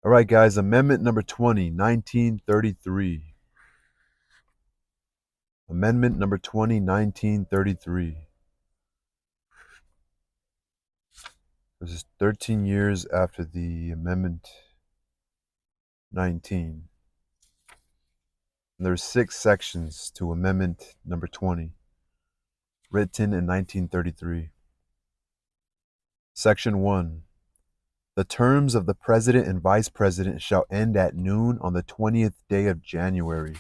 All right, guys, amendment number 20, 1933. Amendment number 20, 1933. This is 13 years after the Amendment 19. And there's 6 sections to Amendment number 20, written in 1933. Section 1. The terms of the President and Vice President shall end at noon on the 20th day of January,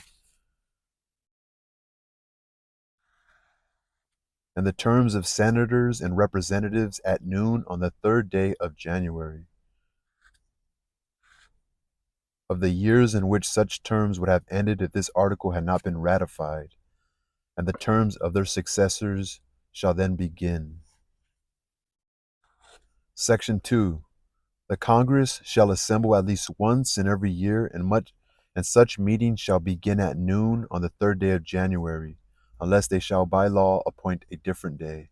and the terms of Senators and Representatives at noon on the 3rd day of January, of the years in which such terms would have ended if this article had not been ratified, and the terms of their successors shall then begin. Section 2. The Congress shall assemble at least once in every year, and such meeting shall begin at noon on the 3rd day of January, unless they shall by law appoint a different day.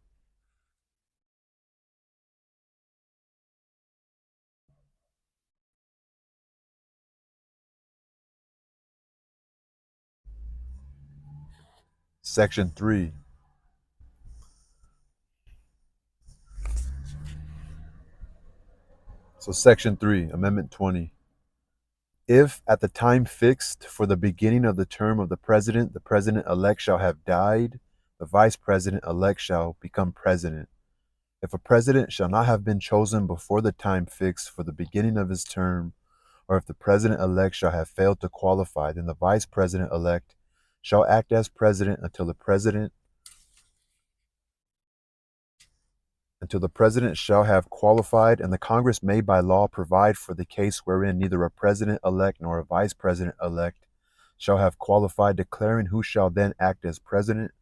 Section 3. Section 3, Amendment 20. If, at the time fixed for the beginning of the term of the President-elect shall have died, the Vice President-elect shall become President. If a President shall not have been chosen before the time fixed for the beginning of his term, or if the President-elect shall have failed to qualify, then the Vice President-elect shall act as President until the President shall have qualified, and the Congress may by law provide for the case wherein neither a President-elect nor a Vice President-elect shall have qualified, declaring who shall then act as President,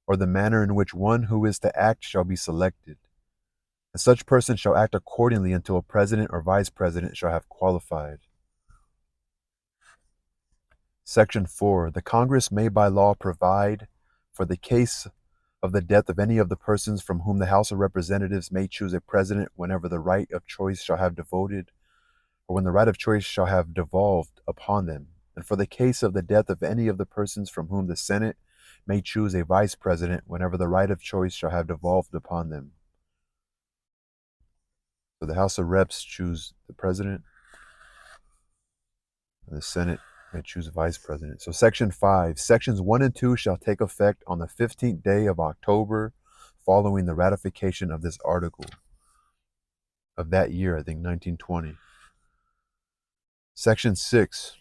or the manner in which one who is to act shall be selected. And such person shall act accordingly until a President or Vice President shall have qualified. Section 4. The Congress may by law provide for the case of the death of any of the persons from whom the House of Representatives may choose a president whenever the right of choice shall have devoted, or when the right of choice shall have devolved upon them, and for the case of the death of any of the persons from whom the Senate may choose a vice president whenever the right of choice shall have devolved upon them. So the House of Reps choose the president, and the Senate may choose a vice president. So Section 5, Sections 1 and 2 shall take effect on the 15th day of October following the ratification of this article of that year, I think 1920. Section 6,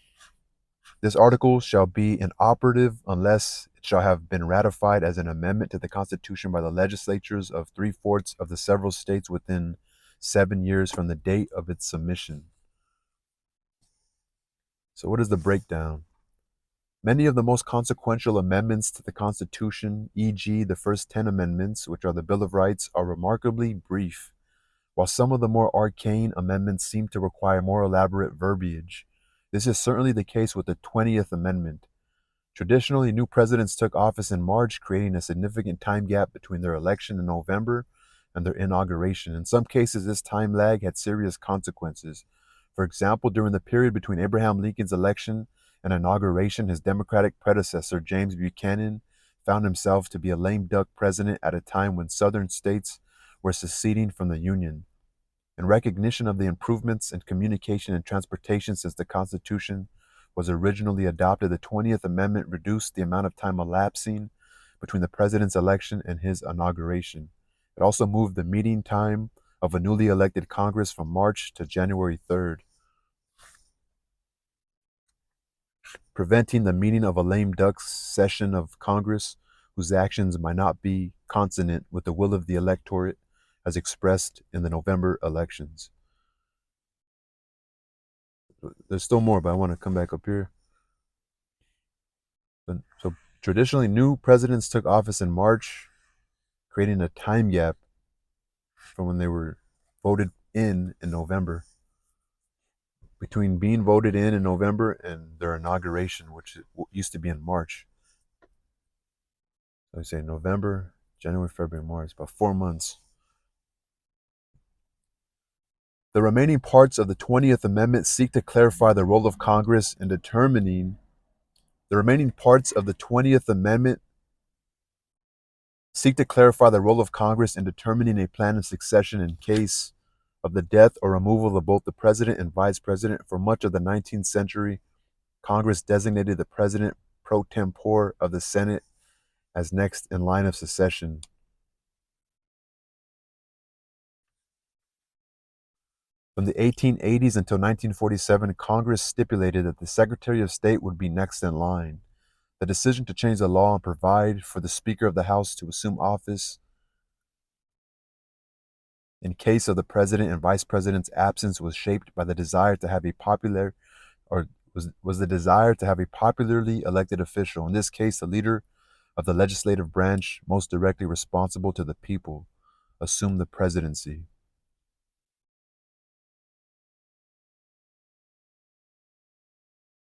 this article shall be inoperative unless it shall have been ratified as an amendment to the Constitution by the legislatures of 3/4 of the several states within 7 years from the date of its submission. So what is the breakdown? Many of the most consequential amendments to the Constitution, e.g. the first 10 amendments, which are the Bill of Rights, are remarkably brief, while some of the more arcane amendments seem to require more elaborate verbiage. This is certainly the case with the 20th Amendment. Traditionally, new presidents took office in March, creating a significant time gap between their election in November and their inauguration. In some cases, this time lag had serious consequences. For example, during the period between Abraham Lincoln's election and inauguration, his Democratic predecessor, James Buchanan, found himself to be a lame duck president at a time when Southern states were seceding from the Union. In recognition of the improvements in communication and transportation since the Constitution was originally adopted, the 20th Amendment reduced the amount of time elapsing between the president's election and his inauguration. It also moved the meeting time of a newly elected Congress from March to January 3rd, preventing the meeting of a lame duck session of Congress whose actions might not be consonant with the will of the electorate as expressed in the November elections. There's still more, but I want to come back up here. So traditionally, new presidents took office in March, creating a time gap from when they were voted in November, between being voted in November and their inauguration, which used to be in March. So I say November, January, February, March, about 4 months. The remaining parts of the 20th Amendment seek to clarify the role of Congress in determining the remaining parts of the 20th Amendment seek to clarify the role of Congress in determining a plan of succession in case of the death or removal of both the president and vice president. For much of the 19th century, Congress designated the president pro tempore of the Senate as next in line of succession. From the 1880s until 1947, Congress stipulated that the Secretary of State would be next in line. The decision to change the law and provide for the Speaker of the House to assume office in case of the President and Vice President's absence was shaped by the desire to have a popular or was the desire to have a popularly elected official, in this case the leader of the legislative branch most directly responsible to the people, assume the presidency.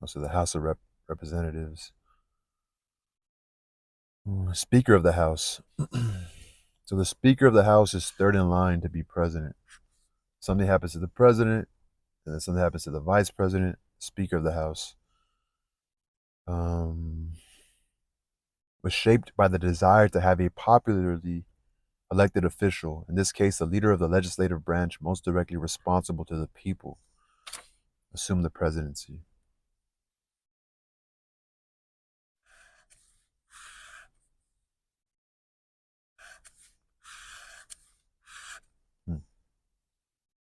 So the House of Representatives. Speaker of the House. So the Speaker of the House is third in line to be president. Something happens to the president, and then something happens to the vice president, Speaker of the House. Was shaped by the desire to have a popularly elected official, in this case, the leader of the legislative branch most directly responsible to the people, assume the presidency.